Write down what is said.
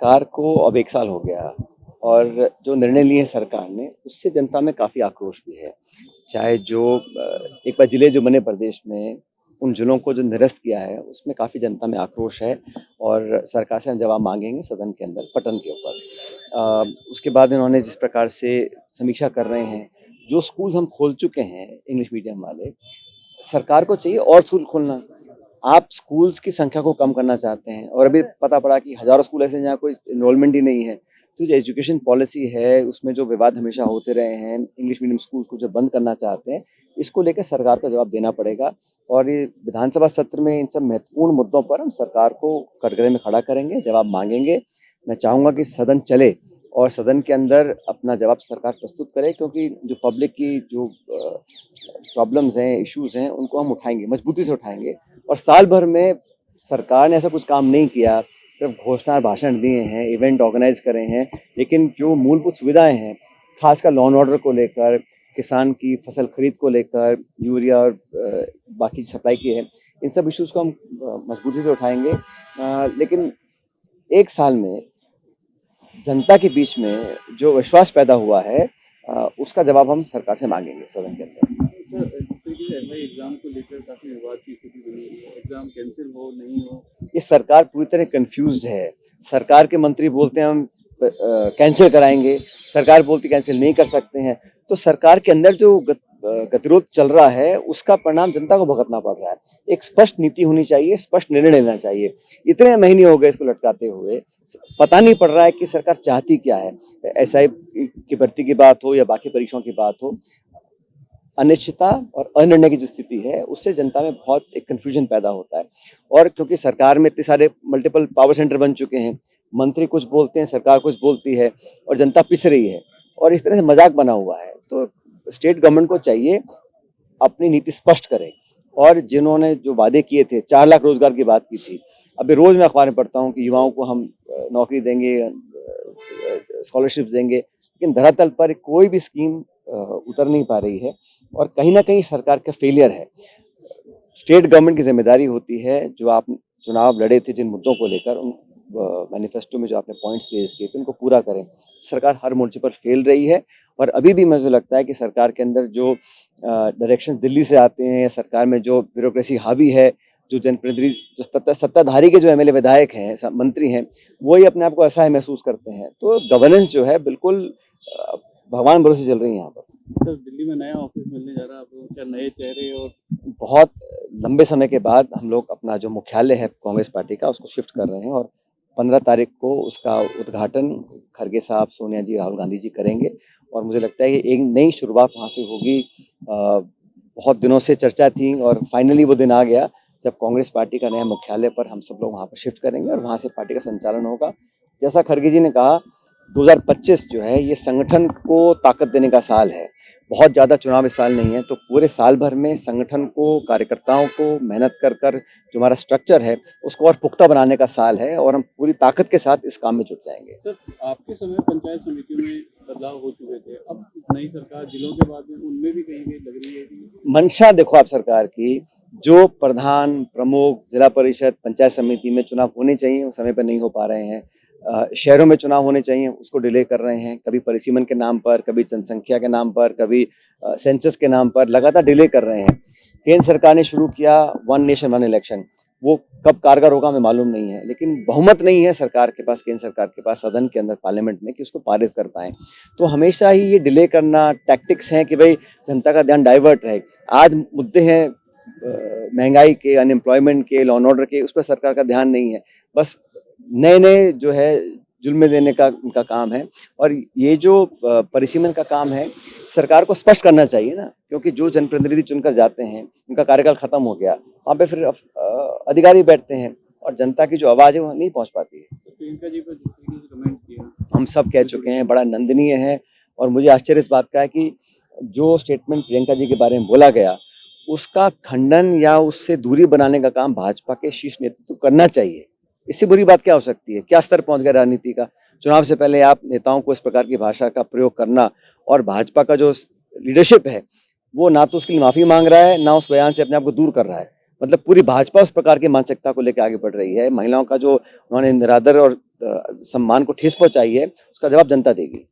सरकार को अब 1 साल हो गया और जो निर्णय लिए सरकार ने उससे जनता में काफ़ी आक्रोश भी है। चाहे जो एक बार जिले जो बने प्रदेश में उन जिलों को जो निरस्त किया है उसमें काफ़ी जनता में आक्रोश है और सरकार से हम जवाब मांगेंगे सदन के अंदर पटन के ऊपर। उसके बाद इन्होंने जिस प्रकार से समीक्षा कर रहे हैं, जो स्कूल्स हम खोल चुके हैं इंग्लिश मीडियम वाले, सरकार को चाहिए और स्कूल खोलना। आप स्कूल्स की संख्या को कम करना चाहते हैं और अभी पता पड़ा कि हज़ारों स्कूल ऐसे हैं जहाँ कोई एनरोलमेंट ही नहीं है। तो जो एजुकेशन पॉलिसी है उसमें जो विवाद हमेशा होते रहे हैं, इंग्लिश मीडियम स्कूल्स को जो बंद करना चाहते हैं, इसको लेकर सरकार को जवाब देना पड़ेगा और ये विधानसभा सत्र में इन सब महत्वपूर्ण मुद्दों पर हम सरकार को कटघरे में खड़ा करेंगे, जवाब मांगेंगे। मैं चाहूँगा कि सदन चले और सदन के अंदर अपना जवाब सरकार प्रस्तुत करे, क्योंकि जो पब्लिक की जो प्रॉब्लम्स हैं, इश्यूज़ हैं, उनको हम उठाएंगे, मजबूती से उठाएंगे। और साल भर में सरकार ने ऐसा कुछ काम नहीं किया, सिर्फ घोषणा भाषण दिए हैं, इवेंट ऑर्गेनाइज करे हैं, लेकिन जो मूलभूत सुविधाएं हैं, खासकर लॉ एंड ऑर्डर को लेकर, किसान की फसल खरीद को लेकर, यूरिया और बाकी सप्लाई की है, इन सब इश्यूज़ को हम मजबूती से उठाएंगे। लेकिन 1 साल में जनता के बीच में जो विश्वास पैदा हुआ है, उसका जवाब हम सरकार से मांगेंगे सदन के अंदर। एग्जाम को लेकर काफी विवाद की स्थिति बनी हुई है। एग्जाम कैंसिल हो नहीं हो, ये सरकार पूरी तरह कंफ्यूज्ड है। सरकार के मंत्री बोलते हैं हम कैंसिल कराएंगे, सरकार बोलती कैंसिल नहीं कर सकते हैं। तो सरकार के अंदर जो गतिरोध चल रहा है उसका परिणाम जनता को भुगतना पड़ रहा है। एक स्पष्ट नीति होनी चाहिए, स्पष्ट निर्णय लेना चाहिए। इतने महीने हो गए इसको लटकाते हुए, पता नहीं पड़ रहा है कि सरकार चाहती क्या है। एसआई की भर्ती की बात हो या बाकी परीक्षाओं की बात हो, अनिश्चितता और अनिर्णय की जो स्थिति है उससे जनता में बहुत एक कन्फ्यूजन पैदा होता है। और क्योंकि सरकार में इतने सारे मल्टीपल पावर सेंटर बन चुके हैं, मंत्री कुछ बोलते हैं, सरकार कुछ बोलती है और जनता पिस रही है और इस तरह से मजाक बना हुआ है। तो स्टेट गवर्नमेंट को चाहिए अपनी नीति स्पष्ट करे। और जिन्होंने जो वादे किए थे, 4 लाख रोजगार की बात की थी, अभी रोज मैं अखबार में पढ़ता हूँ कि युवाओं को हम नौकरी देंगे, स्कॉलरशिप देंगे, लेकिन धरातल पर कोई भी स्कीम उतर नहीं पा रही है और कहीं ना कहीं सरकार का फेलियर है। स्टेट गवर्नमेंट की जिम्मेदारी होती है, जो आप चुनाव लड़े थे जिन मुद्दों को लेकर, उन मैनिफेस्टो में जो आपने पॉइंट्स रेज किए थे उनको पूरा करें। सरकार हर मोर्चे पर फेल रही है और अभी भी मुझे लगता है कि सरकार के अंदर जो डायरेक्शन दिल्ली से आते हैं, सरकार में जो ब्यूरोक्रेसी हावी है, जो जनप्रतिनिधि, जो सत्ताधारी के जो एमएलए विधायक हैं, मंत्री हैं, वो ही अपने आप को असहाय महसूस करते हैं। तो गवर्नेंस जो है बिल्कुल भगवान भरोसे चल रही है यहाँ पर। सर दिल्ली में नया ऑफिस मिलने जा रहा है आपको, क्या नए चेहरे? और बहुत लंबे समय के बाद हम लोग अपना जो मुख्यालय है कांग्रेस पार्टी का उसको शिफ्ट कर रहे हैं और 15 तारीख को उसका उद्घाटन खड़गे साहब, सोनिया जी, राहुल गांधी जी करेंगे और मुझे लगता है कि एक नई शुरुआत वहाँ से होगी। बहुत दिनों से चर्चा थी और फाइनली वो दिन आ गया जब कांग्रेस पार्टी का नया मुख्यालय पर हम सब लोग वहाँ पर शिफ्ट करेंगे और वहाँ से पार्टी का संचालन होगा। जैसा खड़गे जी ने कहा, 2025 जो है ये संगठन को ताकत देने का साल है। बहुत ज़्यादा चुनाव इस साल नहीं है, तो पूरे साल भर में संगठन को, कार्यकर्ताओं को मेहनत कर कर जो हमारा स्ट्रक्चर है उसको और पुख्ता बनाने का साल है और हम पूरी ताकत के साथ इस काम में जुट जाएंगे। सर आपके समय पंचायत समितियों में बदलाव हो चुके थे, अब नई सरकार जिलों के बाद में उनमें भी कहीं लग रही है कि मंशा देखो आप सरकार की, जो प्रधान, प्रमुख, जिला परिषद, पंचायत समिति में चुनाव होने चाहिए वो समय पर नहीं हो पा रहे हैं। शहरों में चुनाव होने चाहिए उसको डिले कर रहे हैं, कभी परिसीमन के नाम पर, कभी जनसंख्या के नाम पर, कभी सेंसस के नाम पर लगातार डिले कर रहे हैं। केंद्र सरकार ने शुरू किया वन नेशन वन इलेक्शन, वो कब कारगर होगा हमें मालूम नहीं है, लेकिन बहुमत नहीं है सरकार के पास, केंद्र सरकार के पास सदन के अंदर पार्लियामेंट में कि उसको पारित कर पाए। तो हमेशा ही ये डिले करना टैक्टिक्स हैं कि भाई जनता का ध्यान डाइवर्ट रहे। आज मुद्दे हैं महंगाई के, अनएम्प्लॉयमेंट के, लॉ एंड ऑर्डर के, उस पर सरकार का ध्यान नहीं है। बस नए नए जो है जुल्म देने का उनका काम है और ये जो परिसीमन का काम है सरकार को स्पष्ट करना चाहिए ना, क्योंकि जो जनप्रतिनिधि चुनकर जाते हैं उनका कार्यकाल खत्म हो गया, वहाँ पे फिर अधिकारी बैठते हैं और जनता की जो आवाज़ है वो नहीं पहुँच पाती है। प्रियंका जी पर जिस तरीके से कमेंट किया हम सब कह चुके हैं, बड़ा निंदनीय है और मुझे आश्चर्य इस बात का है कि जो स्टेटमेंट प्रियंका जी के बारे में बोला गया उसका खंडन या उससे दूरी बनाने का काम भाजपा के शीर्ष नेतृत्व को करना चाहिए। इससे बुरी बात क्या हो सकती है? क्या स्तर पहुंच गया राजनीति का? चुनाव से पहले आप नेताओं को इस प्रकार की भाषा का प्रयोग करना, और भाजपा का जो लीडरशिप है वो ना तो उसके लिए माफी मांग रहा है, ना उस बयान से अपने आप को दूर कर रहा है। मतलब पूरी भाजपा उस प्रकार की मानसिकता को लेकर आगे बढ़ रही है। महिलाओं का जो उन्होंने निरादर और सम्मान को ठेस पहुंचाई है, उसका जवाब जनता देगी।